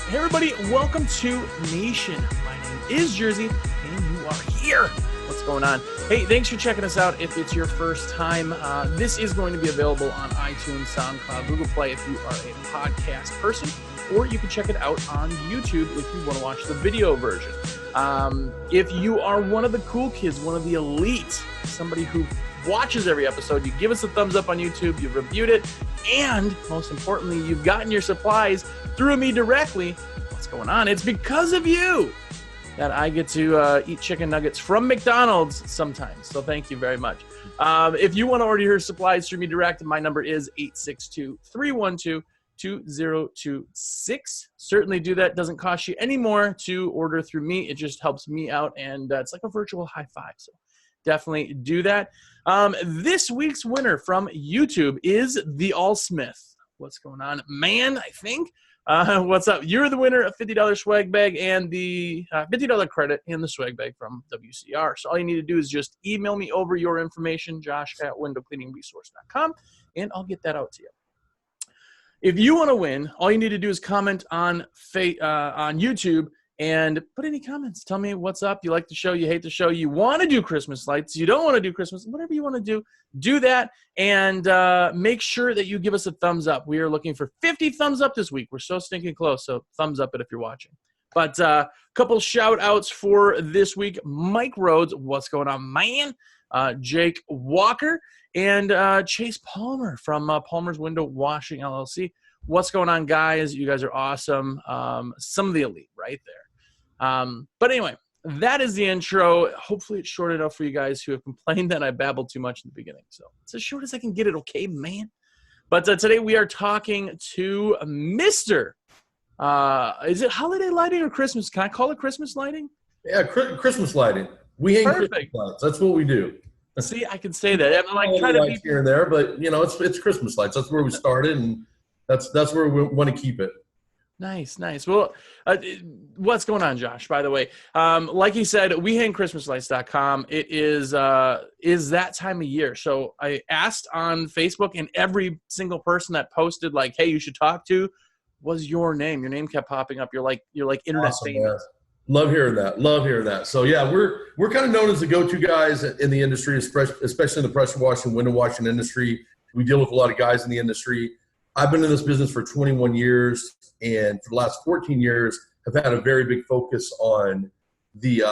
Hey everybody, welcome to Nation. My name is Jersey, and you are here. What's going on? Hey, thanks for checking us out. If it's your first time, this is going to be available on iTunes, SoundCloud, Google Play if you are a podcast person, or you can check it out on YouTube if you want to watch the video version. If you are one of the cool kids, one of the elite, somebody who watches every episode, you give us a thumbs up on YouTube, you've reviewed it, and most importantly, you've gotten your supplies through me directly. What's going on? It's because of you that I get to eat chicken nuggets from McDonald's sometimes. So thank you very much. If you want to order your supplies through me direct, my number is 862-312-2026. Certainly do that. Doesn't cost you any more to order through me. It just helps me out, and it's like a virtual high five. So definitely do that. This week's winner from YouTube is the Allsmith. What's going on, man? I think. What's up? You're the winner of $50 swag bag and the $50 credit and the swag bag from WCR. So all you need to do is just email me over your information, josh@windowcleaningresource.com, and I'll get that out to you. If you want to win, all you need to do is comment on YouTube and put any comments. Tell me what's up. You like the show, you hate the show, you want to do Christmas lights, you don't want to do Christmas, whatever you want to do that. And make sure that you give us a thumbs up. We are looking for 50 thumbs up this week. We're so stinking close, so thumbs up it if you're watching. But a couple shout outs for this week. Mike Rhodes, what's going on, man? Jake Walker and Chase Palmer from Palmer's Window Washing LLC. What's going on, guys? You guys are awesome. Some of the elite right there. But anyway, that is the intro. Hopefully it's short enough for you guys who have complained that I babbled too much in the beginning. So it's as short as I can get it, okay, man? But today we are talking to Mr. Is it holiday lighting or Christmas? Can I call it Christmas lighting? Yeah, Christmas lighting. We hang Christmas lights. That's what we do. See, I can say that. I'm like trying to be here and there, but you know, it's Christmas lights. That's where we started, and that's where we want to keep it. Nice. Well, what's going on, Josh, by the way? Like he said, WeHangChristmasLights.com. It is that time of year. So I asked on Facebook, and every single person that posted, like, hey, you should talk to, was your name. Your name kept popping up. You're like internet famous. Man. Love hearing that. So yeah, we're kind of known as the go-to guys in the industry, especially in the pressure washing, window washing industry. We deal with a lot of guys in the industry. I've been in this business for 21 years, and for the last 14 years, have had a very big focus on the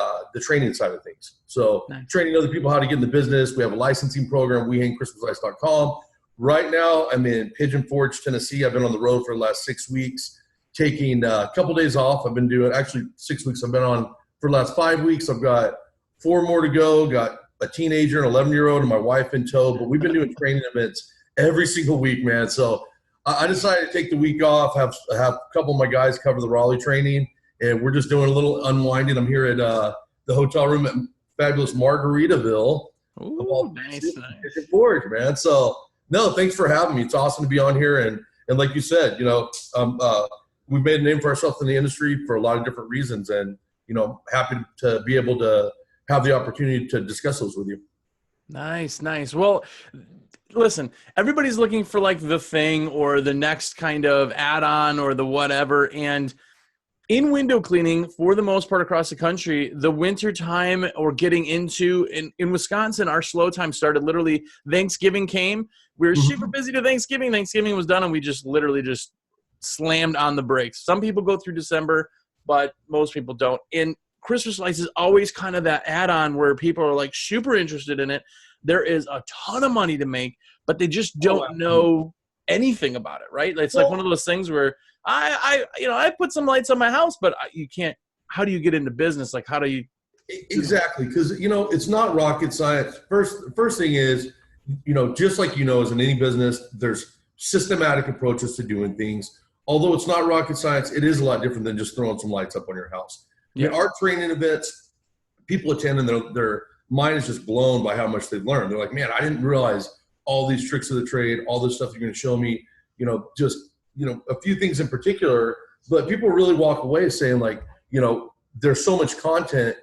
training side of things. So training other people how to get in the business. We have a licensing program, WeHangChristmasLights.com. Right now, I'm in Pigeon Forge, Tennessee. I've been on the road for the last 6 weeks, taking a couple days off. I've been doing, actually 6 weeks I've been on for the last 5 weeks. I've got 4 more to go, got a teenager, an 11-year-old, and my wife in tow. But we've been doing training events every single week, man. So I decided to take the week off, have a couple of my guys cover the Raleigh training, and we're just doing a little unwinding. I'm here at the hotel room at fabulous Margaritaville. Ooh, nice. Forge, man. So, no, thanks for having me. It's awesome to be on here. And like you said, you know, we've made a name for ourselves in the industry for a lot of different reasons. And, you know, happy to be able to have the opportunity to discuss those with you. Nice. Well, listen, everybody's looking for like the thing or the next kind of add-on or the whatever. And in window cleaning, for the most part across the country, the winter time or getting into in Wisconsin, our slow time started literally Thanksgiving came. We were super busy to Thanksgiving. Thanksgiving was done, and we just literally just slammed on the brakes. Some people go through December, but most people don't. And Christmas lights is always kind of that add-on where people are like super interested in it. There is a ton of money to make, but they just don't know anything about it, right? It's like one of those things where I put some lights on my house, but you can't. How do you get into business? Like, how do you? Exactly, because you know it's not rocket science. First thing is, you know, just like you know, as in any business, there's systematic approaches to doing things. Although it's not rocket science, it is a lot different than just throwing some lights up on your house. Yeah. I mean, our training events, people attend and their mind is just blown by how much they've learned. They're like, man, I didn't realize all these tricks of the trade, all this stuff you're going to show me, you know, just, you know, a few things in particular, but people really walk away saying like, you know, there's so much content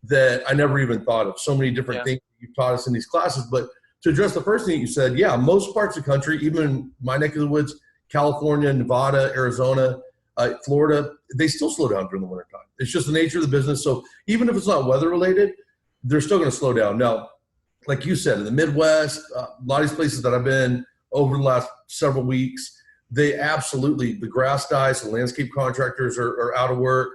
that I never even thought of, so many different things you've taught us in these classes. But to address the first thing you said, yeah, most parts of the country, even in my neck of the woods, California, Nevada, Arizona, Florida, they still slow down during the wintertime. It's just the nature of the business. So even if it's not weather related, they're still going to slow down. Now, like you said, in the Midwest, a lot of these places that I've been over the last several weeks, they absolutely, the grass dies, the landscape contractors are out of work.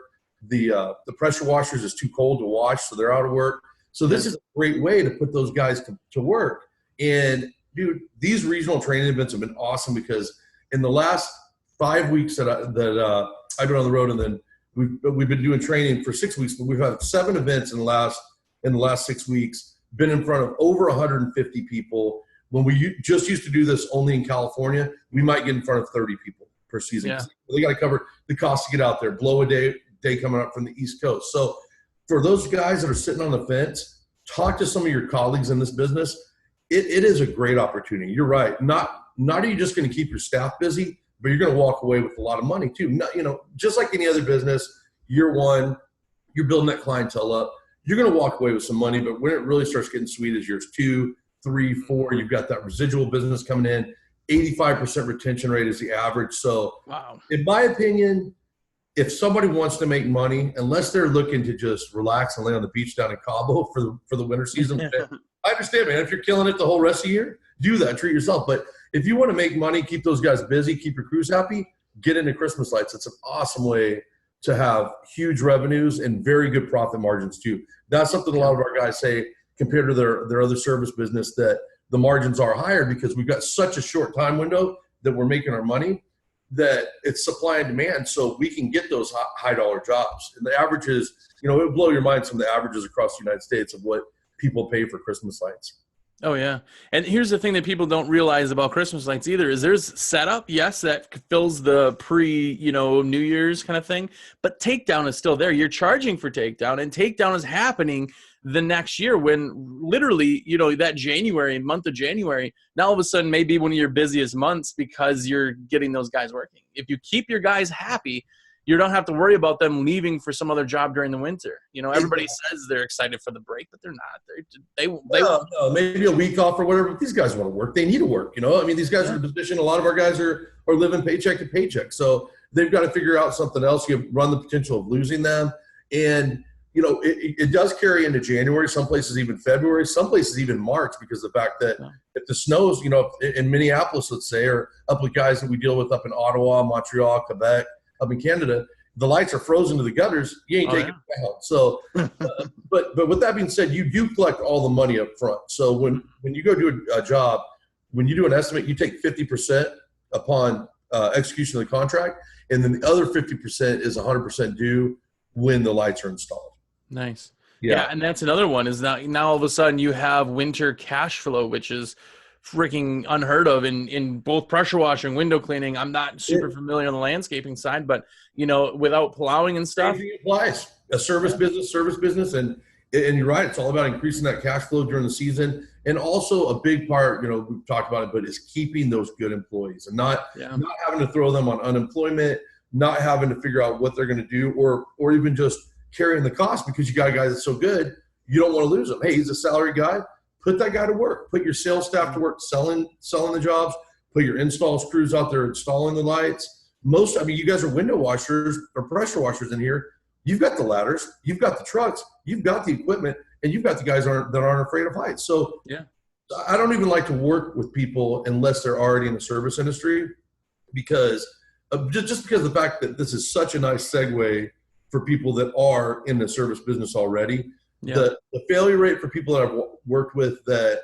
The pressure washers is too cold to wash, so they're out of work. So this is a great way to put those guys to work. And dude, these regional training events have been awesome because in the last 5 weeks that I've been on the road, and then we've been doing training for 6 weeks, but we've had 7 events in the last 6 weeks, been in front of over 150 people. When we just used to do this only in California, we might get in front of 30 people per season. Yeah. They got to cover the cost to get out there, blow a day coming up from the East Coast. So for those guys that are sitting on the fence, talk to some of your colleagues in this business. It is a great opportunity. You're right. Not are you just going to keep your staff busy, but you're going to walk away with a lot of money too. Not, just like any other business, year one, you're building that clientele up. You're going to walk away with some money, but when it really starts getting sweet is years 2, 3, 4. You've got that residual business coming in. 85% retention rate is the average. So wow. In my opinion, if somebody wants to make money, unless they're looking to just relax and lay on the beach down in Cabo for the winter season, I understand, man. If you're killing it the whole rest of the year, do that. Treat yourself. But if you want to make money, keep those guys busy, keep your crews happy, get into Christmas lights. It's an awesome way to have huge revenues and very good profit margins too. That's something a lot of our guys say compared to their other service business, that the margins are higher because we've got such a short time window that we're making our money, that it's supply and demand, so we can get those high dollar jobs. And the averages, it would blow your mind, some of the averages across the United States of what people pay for Christmas lights. Oh yeah. And here's the thing that people don't realize about Christmas lights either is there's setup, yes, that fills the New Year's kind of thing, but takedown is still there. You're charging for takedown, and takedown is happening the next year when literally, that month of January, now all of a sudden may be one of your busiest months because you're getting those guys working. If you keep your guys happy, you don't have to worry about them leaving for some other job during the winter. Everybody says they're excited for the break, but they're not. No, maybe a week off or whatever. But these guys want to work. They need to work. These guys are in a position. A lot of our guys are living paycheck to paycheck. So they've got to figure out something else. You run the potential of losing them. And, it does carry into January, some places even February, some places even March, because of the fact that if the snows, in Minneapolis, let's say, or up with guys that we deal with up in Ottawa, Montreal, Quebec, up in Canada, the lights are frozen to the gutters. You ain't taking it down. So, but with that being said, you do collect all the money up front. So when you go do a job, when you do an estimate, you take 50% upon execution of the contract, and then the other 50% is 100% due when the lights are installed. Nice. Yeah, and that's another one is now all of a sudden you have winter cash flow, which is freaking unheard of in both pressure washing, window cleaning. I'm not super familiar on the landscaping side, but without plowing and stuff. It applies. A service business, and you're right. It's all about increasing that cash flow during the season, and also a big part, we've talked about it, but is keeping those good employees and not having to throw them on unemployment, not having to figure out what they're going to do, or even just carrying the cost because you got a guy that's so good, you don't want to lose him. Hey, he's a salary guy. Put that guy to work. Put your sales staff to work selling the jobs. Put your installs crews out there installing the lights. You guys are window washers or pressure washers in here. You've got the ladders. You've got the trucks. You've got the equipment. And you've got the guys that aren't afraid of heights. So I don't even like to work with people unless they're already in the service industry, because just because of the fact that this is such a nice segue for people that are in the service business already. The failure rate for people that I've worked with, that,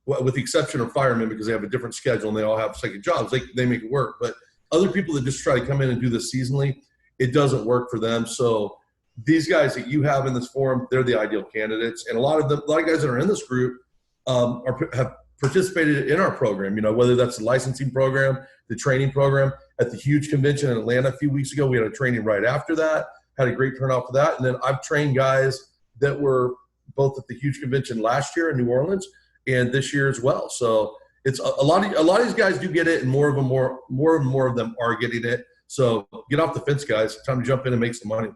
with the exception of firemen, because they have a different schedule and they all have second jobs, they make it work. But other people that just try to come in and do this seasonally, it doesn't work for them. So these guys that you have in this forum, they're the ideal candidates. And a lot of guys that are in this group have participated in our program, whether that's the licensing program, the training program. At the huge convention in Atlanta a few weeks ago, we had a training right after that, had a great turnout for that. And then I've trained guys that were both at the huge convention last year in New Orleans and this year as well. So it's a lot of these guys do get it, and more and more of them are getting it. So get off the fence, guys. Time to jump in and make some money.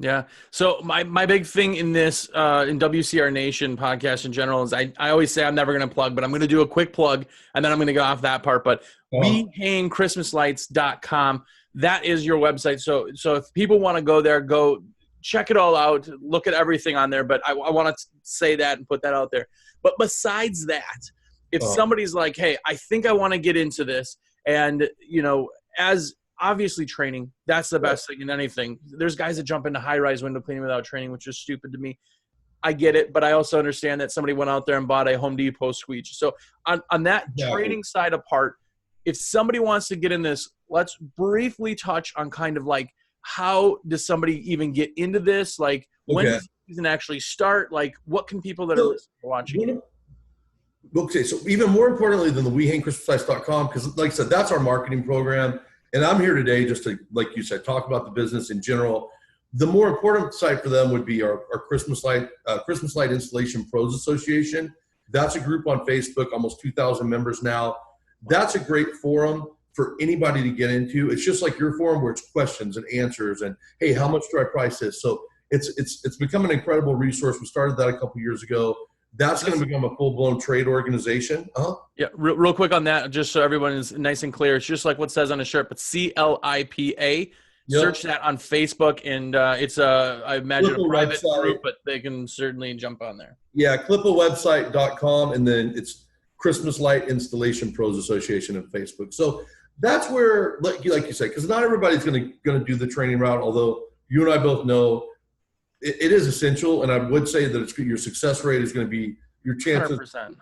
Yeah. So my big thing in this in WCR Nation podcast in general is I always say I'm never going to plug, but I'm going to do a quick plug and then I'm going to get off that part. But WeHangChristmasLights.com, that is your website. So if people want to go there, go check it all out, look at everything on there. But I want to say that and put that out there. But besides that, if somebody's like, hey, I think I want to get into this, and as obviously training, that's the best thing in anything. There's guys that jump into high-rise window cleaning without training, which is stupid to me. I get it, but I also understand that somebody went out there and bought a Home Depot squeegee. So on that training side apart, if somebody wants to get in this, let's briefly touch on kind of like how does somebody even get into this? Like when does the season actually start? Like what can people that are listening or watching? Okay, so even more importantly than the WeHangChristmasLights.com, because like I said, that's our marketing program. And I'm here today just to, like you said, talk about the business in general. The more important site for them would be our Christmas Light Installation Pros Association. That's a group on Facebook, almost 2,000 members now. That's a great forum for anybody to get into. It's just like your forum where it's questions and answers and, hey, how much do I price this? So it's become an incredible resource. We started that a couple years ago. That's going to become a full-blown trade organization. Yeah, real quick on that, just so everyone is nice and clear. It's just like what says on the shirt, but CLIPA. Search that on Facebook, and it's I imagine a private group, but they can certainly jump on there. Yeah, CLIPAwebsite.com, and then it's Christmas Light Installation Pros Association on Facebook. So that's where, like you said, because not everybody's going to do the training route, although you and I both know it is essential, and I would say that your success rate is going to be your chances 100%.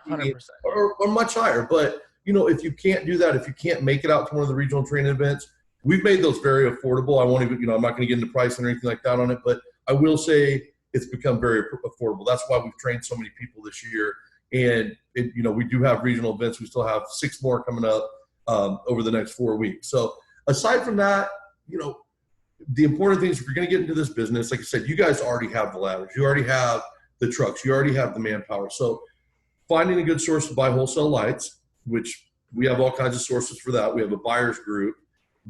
Or much higher. But if you can't do that, if you can't make it out to one of the regional training events, we've made those very affordable. I won't even, I'm not going to get into pricing or anything like that on it, but I will say it's become very affordable. That's why we've trained so many people this year, and we do have regional events. We still have 6 more coming up over the next 4 weeks. So aside from that, the important thing is if you're going to get into this business, like I said, you guys already have the ladders. You already have the trucks. You already have the manpower. So finding a good source to buy wholesale lights, which we have all kinds of sources for that. We have a buyer's group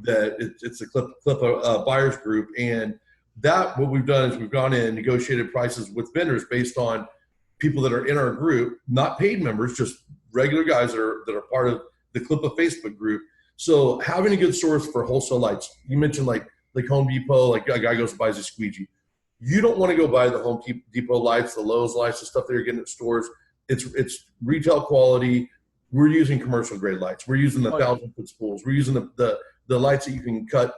that it's a CLIPA buyer's group. And that what we've done is we've gone in and negotiated prices with vendors based on people that are in our group, not paid members, just regular guys that are part of the CLIPA Facebook group. So having a good source for wholesale lights, you mentioned like Home Depot, like a guy goes and buys a squeegee. You don't want to go buy the Home Depot lights, the Lowe's lights, the stuff that you're getting at stores. It's retail quality. We're using commercial grade lights. We're using the 1,000-foot spools. We're using the lights that you can cut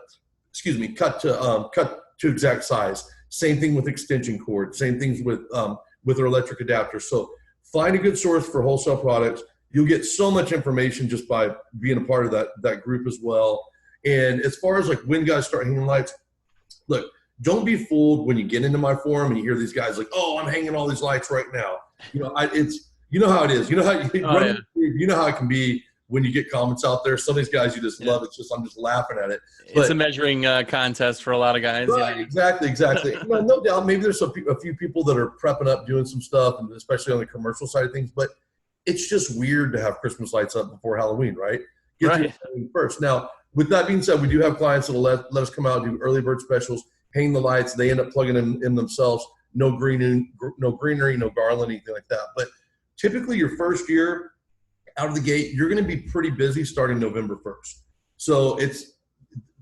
to exact size. Same thing with extension cord. Same things with our electric adapters. So find a good source for wholesale products. You'll get so much information just by being a part of that group as well. And as far as like when guys start hanging lights, look, don't be fooled when you get into my forum and you hear these guys like, oh, I'm hanging all these lights right now. You know how it is. You know how you know how it can be when you get comments out there. Some of these guys you just love. It's just I'm just laughing at it. It's a measuring contest for a lot of guys. Right, exactly. No doubt. Maybe there's a few people that are prepping up, doing some stuff, and especially on the commercial side of things. But it's just weird to have Christmas lights up before Halloween, right? Get Halloween first. Now, with that being said, we do have clients that will let us come out and do early bird specials, hang the lights. They end up plugging in themselves. No greenery, no garland, anything like that. But typically your first year out of the gate, you're going to be pretty busy starting November 1st. So it's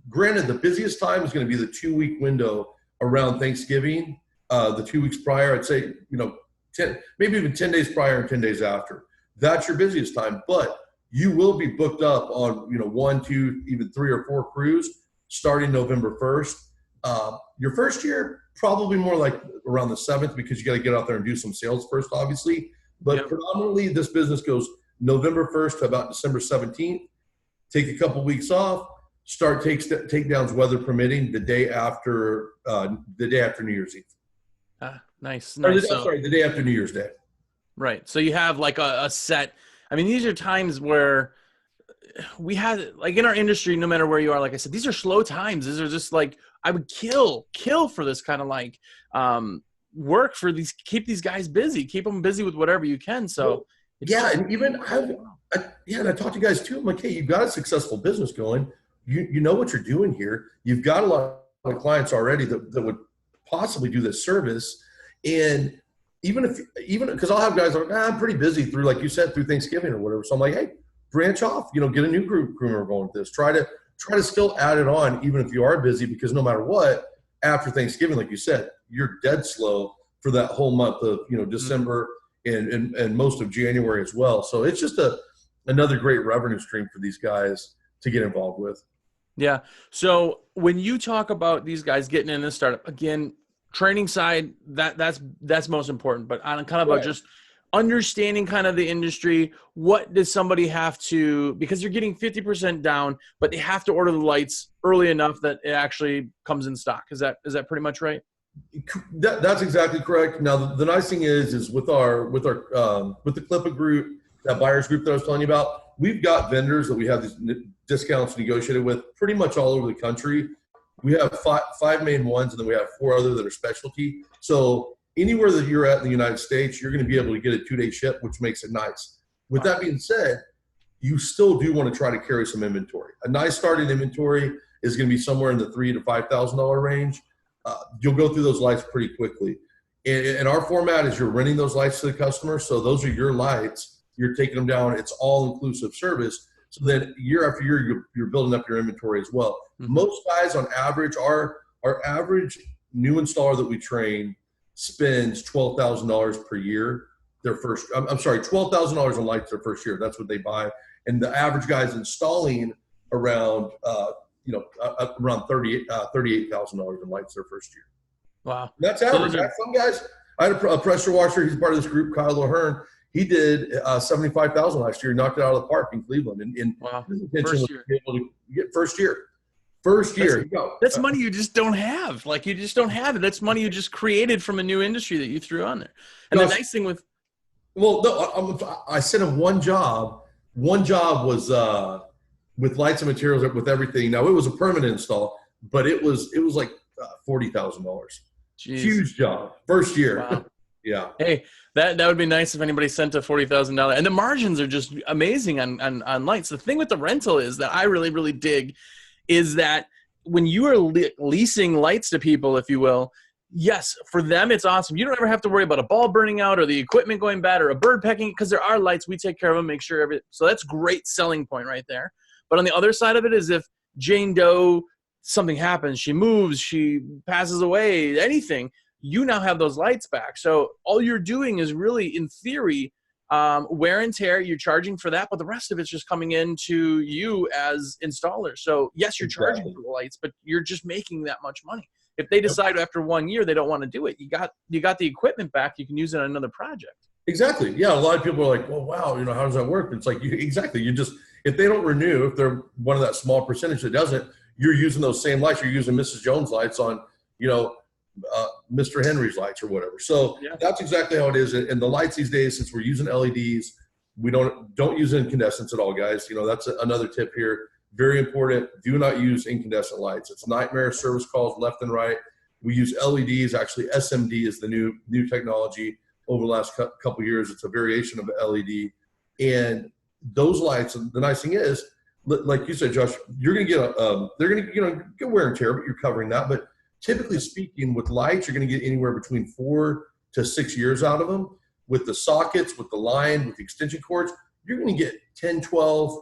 granted the busiest time is going to be the 2-week window around Thanksgiving, the 2 weeks prior. I'd say, 10, maybe even 10 days prior and 10 days after. That's your busiest time. But you will be booked up on, 1, 2, even 3 or 4 crews starting November 1st. Your first year, probably more like around the 7th because you got to get out there and do some sales first, obviously. But predominantly this business goes November 1st to about December 17th. Take a couple weeks off. Start takedowns, weather permitting, the day after New Year's Eve. Nice. The day after New Year's Day. Right. So you have like a set. I mean, these are times where we had, like in our industry, no matter where you are, like I said, these are slow times. These are just like, I would kill for this kind of like work for these, keep these guys busy, keep them busy with whatever you can. So and even and I talk to guys too. I'm like, hey, you've got a successful business going. You know what you're doing here. You've got a lot of clients already that would possibly do this service. And even because I'll have guys like, I'm pretty busy through, like you said, through Thanksgiving or whatever. So I'm like, hey, branch off, get a new crew member going with this. Try to still add it on, even if you are busy, because no matter what, after Thanksgiving, like you said, you're dead slow for that whole month of, December and most of January as well. So it's just another great revenue stream for these guys to get involved with. Yeah. So when you talk about these guys getting in this startup, again, training side, that's most important, but on kind of about just understanding kind of the industry, what does somebody have to, because you're getting 50% down, but they have to order the lights early enough that it actually comes in stock. Is that pretty much right? That's exactly correct. Now, the nice thing is with the CLIPA group, that buyers group that I was telling you about, we've got vendors that we have these discounts negotiated with pretty much all over the country. We have five main ones, and then we have 4 other that are specialty. So anywhere that you're at in the United States, you're going to be able to get a 2-day ship, which makes it nice. With that being said, you still do want to try to carry some inventory. A nice starting inventory is going to be somewhere in the $3,000 to $5,000 range. You'll go through those lights pretty quickly. And our format is you're renting those lights to the customer. So those are your lights. You're taking them down. It's all-inclusive service. So then year after year, you're building up your inventory as well. Mm-hmm. Most guys on average, our average new installer that we train spends $12,000 per year. $12,000 on lights their first year. That's what they buy. And the average guy's installing around $38,000 in lights their first year. Wow. That's average. Some guys, I had a pressure washer. He's part of this group, Kyle O'Hearn. He did $75,000 last year. He knocked it out of the park in Cleveland. And wow. His intention was to be able to get first year. First year. That's money you just don't have. Like, you just don't have it. That's money you just created from a new industry that you threw on there. And the nice thing with... Well, no, I sent him one job. One job was with lights and materials, with everything. Now, it was a permanent install, but it was like $40,000. Huge job. First year. Wow. Yeah. Hey, that would be nice if anybody sent a $40,000. And the margins are just amazing on lights. The thing with the rental is that I really, really dig is that when you are leasing lights to people, if you will, yes, for them, it's awesome. You don't ever have to worry about a bulb burning out or the equipment going bad or a bird pecking, because there are lights. We take care of them, make sure everything. So that's great selling point right there. But on the other side of it is if Jane Doe, something happens, she moves, she passes away, anything, you now have those lights back. So all you're doing is really, in theory, wear and tear. You're charging for that, but the rest of it's just coming into you as installers. So yes, you're charging for the lights, but you're just making that much money. If they decide after 1 year they don't want to do it, you got the equipment back. You can use it on another project. Exactly. Yeah. A lot of people are like, well, wow, how does that work? It's like, if they don't renew, if they're one of that small percentage that doesn't, you're using those same lights. You're using Mrs. Jones lights on, Mr. Henry's lights or whatever. So that's exactly how it is. And the lights these days, since we're using LEDs, we don't use incandescents at all, guys. That's another tip here. Very important. Do not use incandescent lights. It's nightmare service calls left and right. We use LEDs. Actually, SMD is the new technology over the last couple of years. It's a variation of LED. And those lights, the nice thing is, like you said, Josh, you're going to get they're going to get wear and tear, but you're covering that. But typically speaking, with lights, you're going to get anywhere between 4 to 6 years out of them. With the sockets, with the line, with the extension cords, you're going to get 10, 12,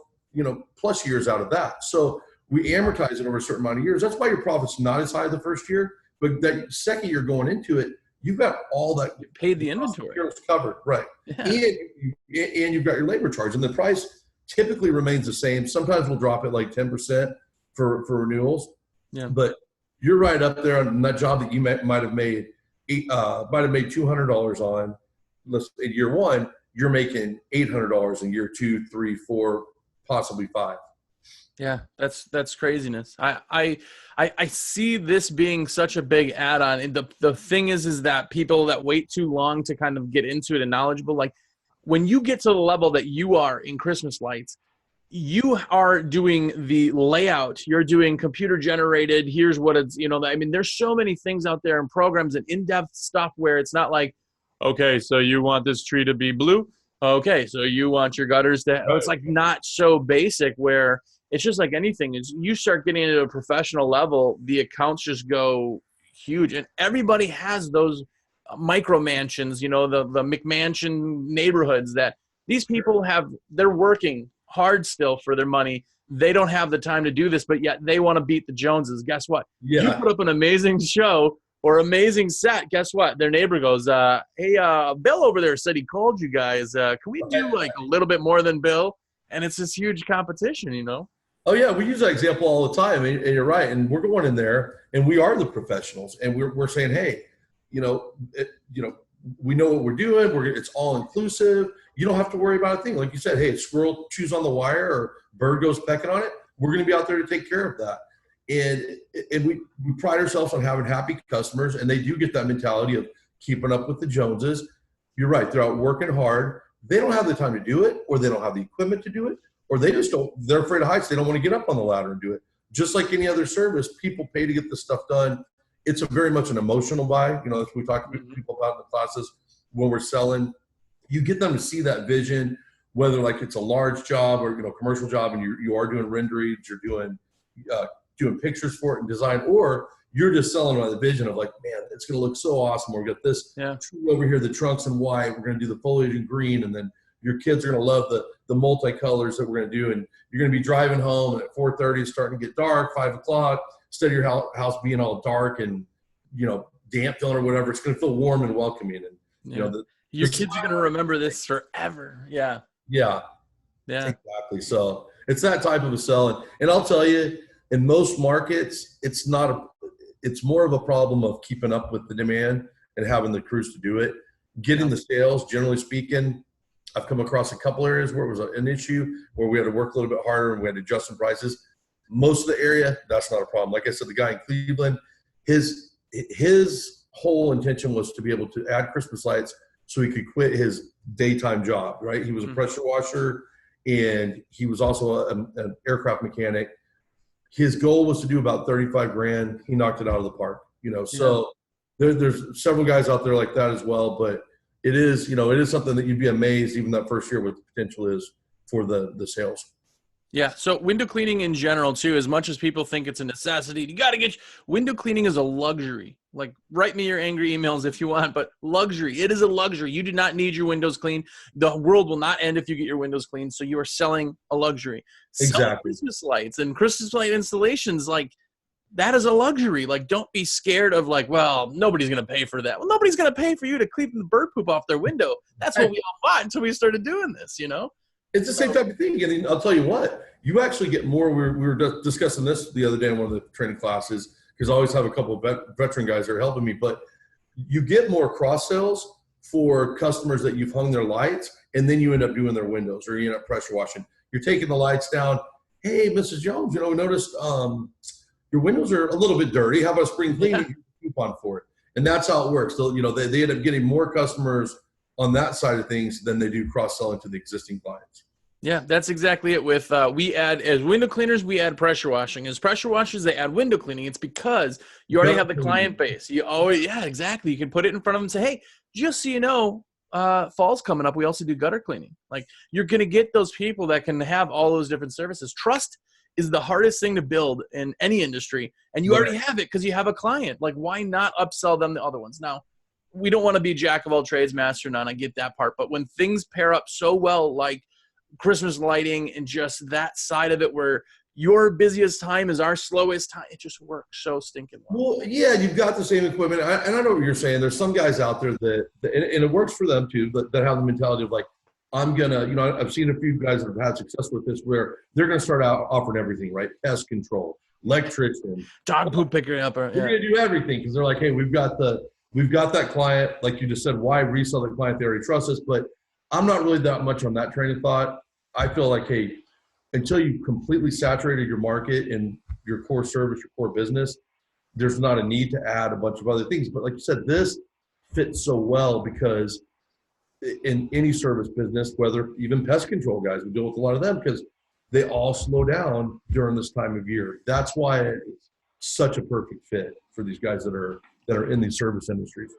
plus years out of that. So we amortize it over a certain amount of years. That's why your profit's not as high the first year, but that second year going into it, you've got all that. You paid the inventory. Covered, right. Yeah. And you've got your labor charge, and the price typically remains the same. Sometimes we'll drop it like 10% for renewals. Yeah. But you're right up there on that job that you might have made $200 on. In year one, you're making $800 in year 2, 3, 4, possibly 5. Yeah, that's craziness. I see this being such a big add-on. And the thing is that people that wait too long to kind of get into it and knowledgeable, like when you get to the level that you are in Christmas lights, you are doing the layout. You're doing computer generated. Here's what it's, there's so many things out there and programs and in-depth stuff where it's not like, okay, so you want this tree to be blue? Okay, so you want your gutters to, it's like not so basic where it's just like anything. Is you start getting into a professional level, the accounts just go huge. And everybody has those micro mansions, you know, the McMansion neighborhoods that these people have. They're working hard still for their money. They don't have the time to do this, but yet they want to beat the Joneses. Guess what? Yeah. You put up an amazing show or amazing set. Guess what? Their neighbor goes, hey, Bill over there said he called you guys. Can we do like a little bit more than Bill? And it's this huge competition, you know? Oh yeah, we use that example all the time, and you're right. And we're going in there, and we are the professionals, and we're saying, hey, you know, we know what we're doing. It's all inclusive. You don't have to worry about a thing. Like you said, hey, if squirrel chews on the wire or bird goes pecking on it, we're going to be out there to take care of that. And we pride ourselves on having happy customers, and they do get that mentality of keeping up with the Joneses. You're right. They're out working hard. They don't have the time to do it, or they don't have the equipment to do it, or they just don't. They're afraid of heights. They don't want to get up on the ladder and do it. Just like any other service, people pay to get this stuff done. It's very much an emotional buy. You know, that's what we talk to people about in the classes when we're selling. You get them to see that vision, whether like it's a large job or, you know, commercial job, and you are doing renderings, you're doing pictures for it and design, or you're just selling on the vision of like, man, it's going to look so awesome. We're going to get this tree over here, the trunks in white. We're going to do the foliage in green, and then your kids are going to love the multicolors that we're going to do. And you're going to be driving home, and at 4:30 it's starting to get dark, 5 o'clock, instead of your house being all dark and, you know, damp feeling or whatever, it's going to feel warm and welcoming. And, you know, your kids are going to remember this forever. Yeah. Yeah. Yeah. Exactly. So it's that type of a sell. And I'll tell you, in most markets, it's more of a problem of keeping up with the demand and having the crews to do it. Getting the sales, generally speaking, I've come across a couple areas where it was an issue where we had to work a little bit harder and we had to adjust some prices. Most of the area, that's not a problem. Like I said, the guy in Cleveland, his whole intention was to be able to add Christmas lights so he could quit his daytime job, right? He was a pressure washer, and he was also an aircraft mechanic. His goal was to do about 35 grand. He knocked it out of the park, you know. So there's several guys out there like that as well, but it is something that you'd be amazed even that first year what the potential is for the sales. Yeah. So window cleaning in general too, as much as people think it's a necessity, you got to get window cleaning is a luxury. Like, write me your angry emails if you want, but luxury. It is a luxury. You do not need your windows cleaned. The world will not end if you get your windows cleaned. So you are selling a luxury. Exactly. Selling Christmas lights and Christmas light installations, like, that is a luxury. Like, don't be scared of like, well, nobody's going to pay for that. Well, nobody's going to pay for you to clean the bird poop off their window. That's what we all thought until we started doing this, you know? It's the same type of thing. And I'll tell you what, you actually get more. We were discussing this the other day in one of the training classes, because I always have a couple of veteran guys that are helping me, but you get more cross sales for customers that you've hung their lights, and then you end up doing their windows, or you end up pressure washing. You're taking the lights down. Hey, Mrs. Jones, we noticed your windows are a little bit dirty. How about a spring cleaning? Yeah. Coupon for it. And that's how it works. So, they end up getting more customers on that side of things than they do cross-selling to the existing clients. Yeah, that's exactly it. With we add, as window cleaners, we add pressure washing. As pressure washers, they add window cleaning. It's because you already have the client base. You always, exactly. You can put it in front of them and say, hey, just so you know, fall's coming up. We also do gutter cleaning. Like, you're going to get those people that can have all those different services. Trust is the hardest thing to build in any industry, and you already have it because you have a client. Like, why not upsell them the other ones? Now, we don't want to be jack of all trades, master of none. I get that part. But when things pair up so well, like Christmas lighting and just that side of it, where your busiest time is our slowest time, it just works so stinking well. Well, yeah, you've got the same equipment. And I know what you're saying. There's some guys out there that and it works for them too, that have the mentality of like, I'm going to, I've seen a few guys that have had success with this where they're going to start out offering everything, right? Pest control, electrician, dog poop picker up. They're going to do everything because they're like, hey, we've got that client. Like you just said, why resell the client? They already trust us. But I'm not really that much on that train of thought. I feel like, hey, until you've completely saturated your market and your core service, your core business, there's not a need to add a bunch of other things. But like you said, this fits so well because in any service business, whether even pest control guys, we deal with a lot of them because they all slow down during this time of year. That's why it's such a perfect fit for these guys that are in these service industries.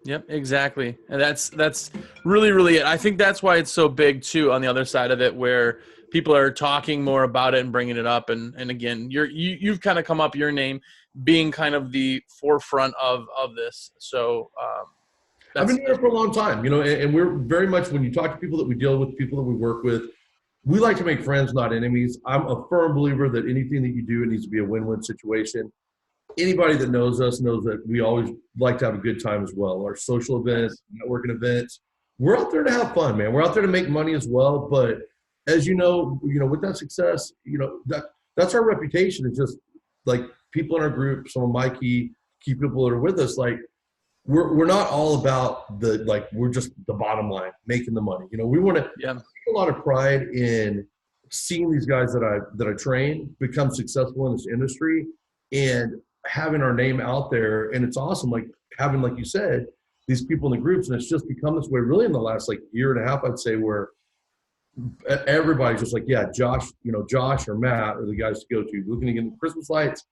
Yep, exactly. And that's really, really it. I think that's why it's so big too on the other side of it, where people are talking more about it and bringing it up. And again, you've kind of come up your name being kind of the forefront of this. So I've been doing that's it for a long time, and we're very much, when you talk to people that we deal with, people that we work with, we like to make friends, not enemies. I'm a firm believer that anything that you do, it needs to be a win-win situation. Anybody that knows us knows that we always like to have a good time as well. Our social events, networking events, we're out there to have fun, man. We're out there to make money as well. But as with that success, that's our reputation. It's just like people in our group, some of my key people that are with us, like we're not all about we're just the bottom line, making the money. We want to take a lot of pride in seeing these guys that I train become successful in this industry and having our name out there. And it's awesome, like having, like you said, these people in the groups, and it's just become this way really in the last year and a half, I'd say, where everybody's just like, yeah, Josh or Matt are the guys to go to. Looking to get into Christmas lights,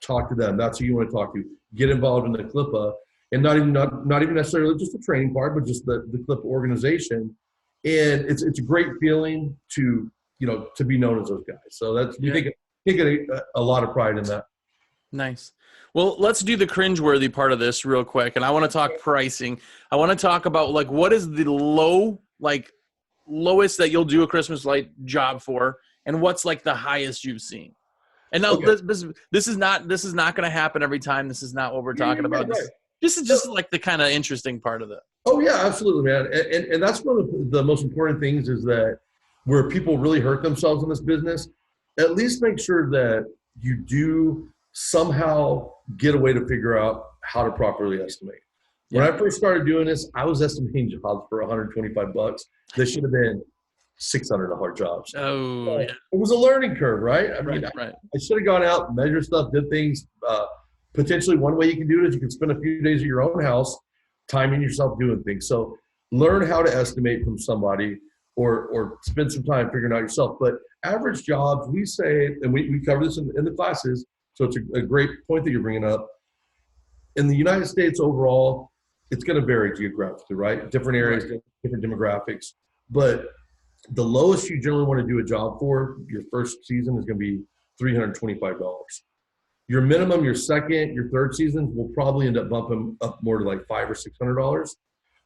talk to them. That's who you want to talk to. Get involved in the CLIPA, and not even necessarily just the training part, but just the CLIPA organization. And it's a great feeling to be known as those guys. So we take a lot of pride in that. Nice. Well, let's do the cringeworthy part of this real quick. And I want to talk pricing. I want to talk about what is the lowest that you'll do a Christmas light job for, and what's the highest you've seen. And now this is not going to happen every time. This is not what we're talking about. Right. This is just the kind of interesting part of it. Oh yeah, absolutely, man. And that's one of the most important things, is that where people really hurt themselves in this business, at least make sure that you do somehow get a way to figure out how to properly estimate. When I first started doing this, I was estimating jobs for $125. This should have been $600 jobs. Oh, yeah. It was a learning curve, right? I mean, right. I should have gone out, measured stuff, did things. Potentially one way you can do it is you can spend a few days at your own house timing yourself doing things. So learn how to estimate from somebody, or spend some time figuring out yourself. But average jobs, we say, and we cover this in the classes, so it's a great point that you're bringing up. In the United States overall, it's going to vary geographically, right? Different areas, different demographics. But the lowest you generally want to do a job for your first season is going to be $325. Your minimum, your second, your third seasons will probably end up bumping up more to $500 or $600.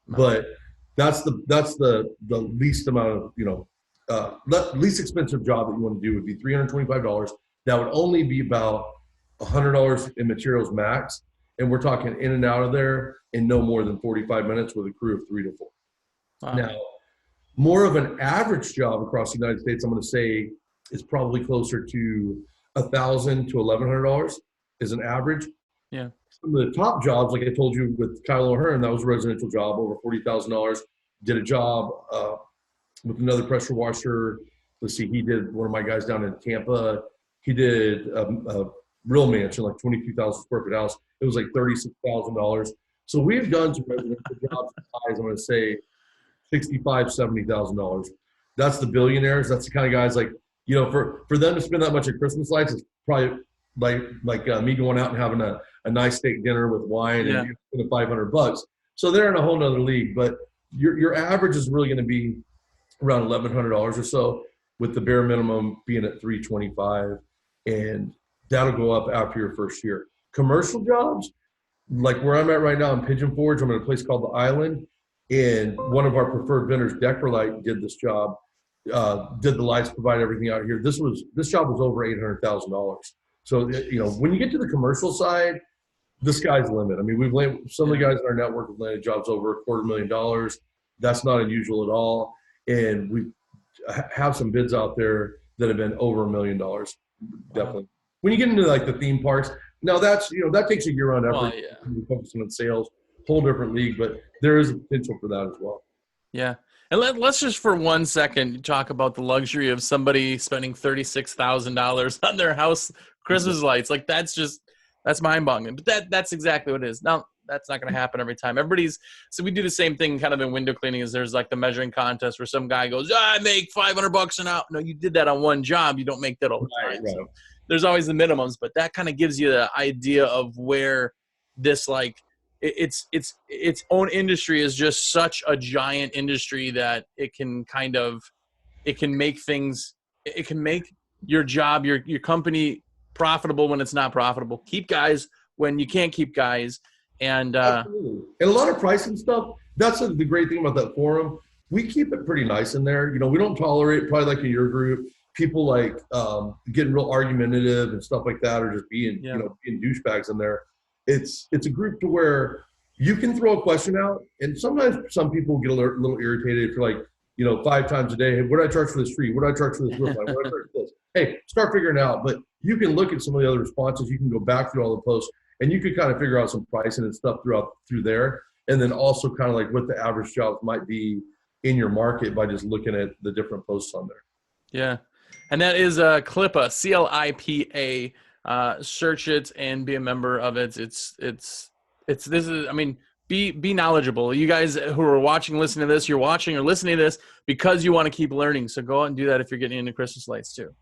But that's the least amount of, least expensive job that you want to do would be $325. That would only be about $100 in materials max. And we're talking in and out of there in no more than 45 minutes with a crew of 3 to 4. Wow. Now, more of an average job across the United States, I'm going to say, is probably closer to $1,000 to $1,100 is an average. Yeah. Some of the top jobs, like I told you with Kyle O'Hearn, that was a residential job, over $40,000. Did a job with another pressure washer. Let's see, he did, one of my guys down in Tampa, he did a real mansion, 22,000 square foot house. It was $36,000. So we've done some residential jobs as high as, I'm going to say, $65,000, $70,000. That's the billionaires. That's the kind of guys for them to spend that much at Christmas lights is probably like me going out and having a nice steak dinner with wine and spending $500. So they're in a whole nother league. But your average is really going to be around $1,100 or so, with the bare minimum being at $325, and that'll go up after your first year. Commercial jobs, like where I'm at right now in Pigeon Forge, I'm at a place called The Island, and one of our preferred vendors, Deckerlight, did this job. Did the lights, provide everything out here. This job was over $800,000. So when you get to the commercial side, the sky's the limit. I mean, we've landed, some of the guys in our network have landed jobs over $250,000. That's not unusual at all. And we have some bids out there that have been over $1 million. Definitely. Wow. When you get into the theme parks, now that takes a year-round effort. Well, yeah. Focusing on sales, whole different league, but there is a potential for that as well. Yeah. And let's just for 1 second talk about the luxury of somebody spending $36,000 on their house Christmas lights. That's mind-boggling. But that's exactly what it is. Now, that's not going to happen every time. So we do the same thing kind of in window cleaning, is there's the measuring contest where some guy goes, I make $500 an hour. No, you did that on one job. You don't make that all the time. Right. So there's always the minimums, but that kind of gives you the idea of where this its own industry is just such a giant industry that it can make your job, your company profitable when it's not profitable. Keep guys when you can't keep guys. And absolutely. And a lot of pricing stuff. That's the great thing about that forum. We keep it pretty nice in there. We don't tolerate, probably like in your group, people like getting real argumentative and stuff like that, or just being being douchebags in there. It's a group to where you can throw a question out, and sometimes some people get a little irritated if you're like, 5 times a day, hey, what do I charge for this tree? What do I charge for this roof line? What do I charge for this? Hey, start figuring it out. But you can look at some of the other responses. You can go back through all the posts, and you could kind of figure out some pricing and stuff through there. And then also kind of like what the average jobs might be in your market by just looking at the different posts on there. Yeah. And that is CLIPA, CLIPA. Search it and be a member of it. Be knowledgeable. You guys who are watching, listening to this, you're watching or listening to this because you want to keep learning. So go out and do that if you're getting into Christmas lights too.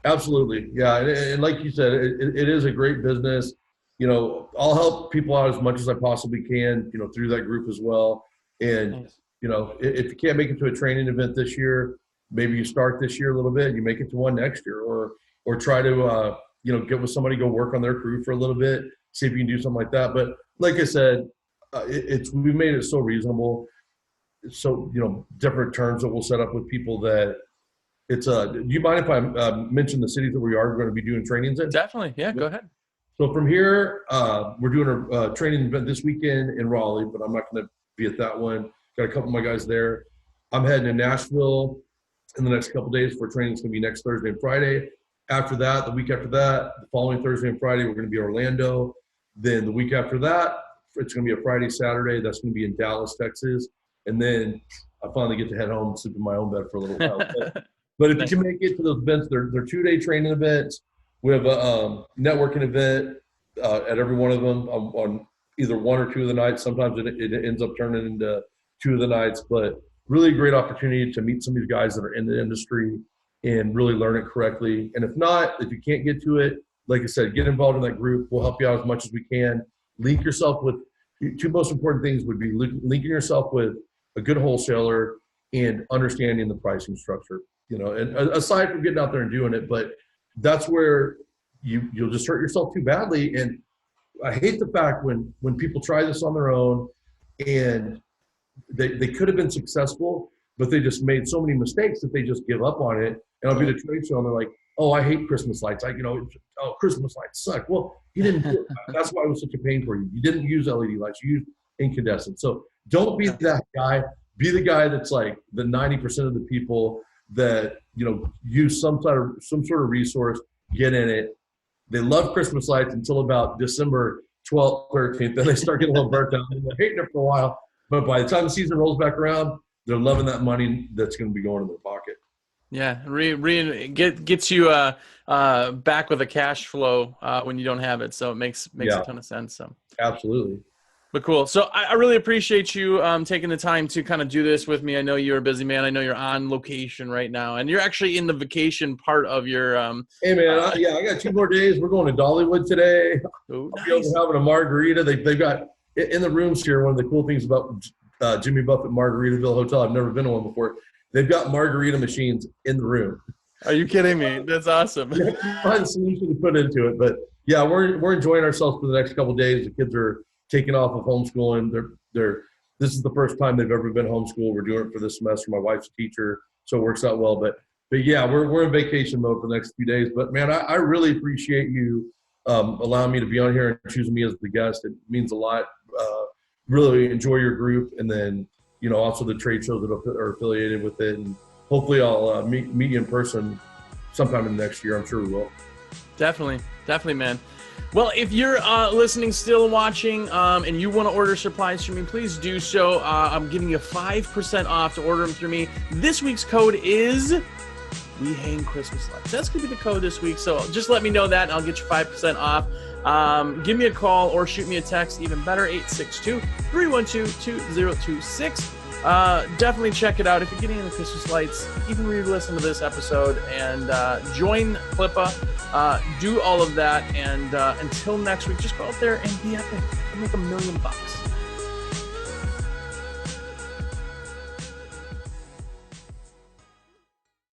Absolutely. Yeah. And like you said, it is a great business. I'll help people out as much as I possibly can, through that group as well. And, Nice. If you can't make it to a training event this year, maybe you start this year a little bit, you make it to one next year, or try to, get with somebody, go work on their crew for a little bit, see if you can do something like that. But like I said, we've made it so reasonable. So, different terms that we'll set up with people that do you mind if I mention the cities that we are going to be doing trainings in? Definitely. Yeah, go ahead. So from here, we're doing a training event this weekend in Raleigh, but I'm not going to be at that one. Got a couple of my guys there. I'm heading to Nashville in the next couple of days for training. It's going to be next Thursday and Friday. After that, the week after that, the following Thursday and Friday, we're going to be in Orlando. Then the week after that, it's going to be a Friday, Saturday. That's going to be in Dallas, Texas. And then I finally get to head home and sleep in my own bed for a little while. But if you can make it to those events, they're 2-day training events. We have a networking event at every one of them on either 1 or 2 of the nights. Sometimes it ends up turning into 2 of the nights. But really great opportunity to meet some of these guys that are in the industry and really learn it correctly. And if not, if you can't get to it, like I said, get involved in that group. We'll help you out as much as we can. Link yourself with – 2 most important things would be linking yourself with a good wholesaler and understanding the pricing structure. And aside from getting out there and doing it, but that's where you'll just hurt yourself too badly. And I hate the fact when people try this on their own and they could have been successful, but they just made so many mistakes that they just give up on it. And I'll be at a trade show and they're like, oh, I hate Christmas lights. Christmas lights suck. Well, you didn't do it. That's why it was such a pain for you. You didn't use LED lights. You used incandescent. So don't be that guy. Be the guy that's like the 90% of the people that, use some sort of resource, get in it. They love Christmas lights until about December 12th, 13th. Then they start getting a little burnt out. They're hating it for a while. But by the time the season rolls back around, they're loving that money that's going to be going in their pocket. Yeah, gets you back with a cash flow when you don't have it. So it makes a ton of sense. So absolutely. But cool. So I really appreciate you taking the time to kind of do this with me. I know you're a busy man. I know you're on location right now, and you're actually in the vacation part of your. Hey man, I got 2 more days. We're going to Dollywood today. Oh, nice. I'll be having a margarita. They've got in the rooms here. One of the cool things about Jimmy Buffett Margaritaville Hotel. I've never been to one before. They've got margarita machines in the room. Are you kidding me? That's awesome. Find a solution to put into it, but yeah, we're enjoying ourselves for the next couple of days. The kids are taking off of homeschooling. This is the first time they've ever been homeschooled. We're doing it for this semester. My wife's a teacher, so it works out well. But yeah, we're in vacation mode for the next few days. But man, I really appreciate you allowing me to be on here and choosing me as the guest. It means a lot. Really enjoy your group, and then also the trade shows that are affiliated with it. And hopefully I'll meet you in person sometime in the next year. I'm sure we will. Definitely, man. Well, if you're listening still and watching and you want to order supplies from me, please do so. I'm giving you 5% off to order them through me. This week's code is We Hang Christmas Lights. That's going to be the code this week. So just let me know that and I'll get you 5% off. Give me a call or shoot me a text, even better, 862-312-2026. Definitely check it out. If you're getting into Christmas lights, even re-listen to this episode and join CLIPA. Do all of that. And until next week, just go out there and be epic. Make $1 million.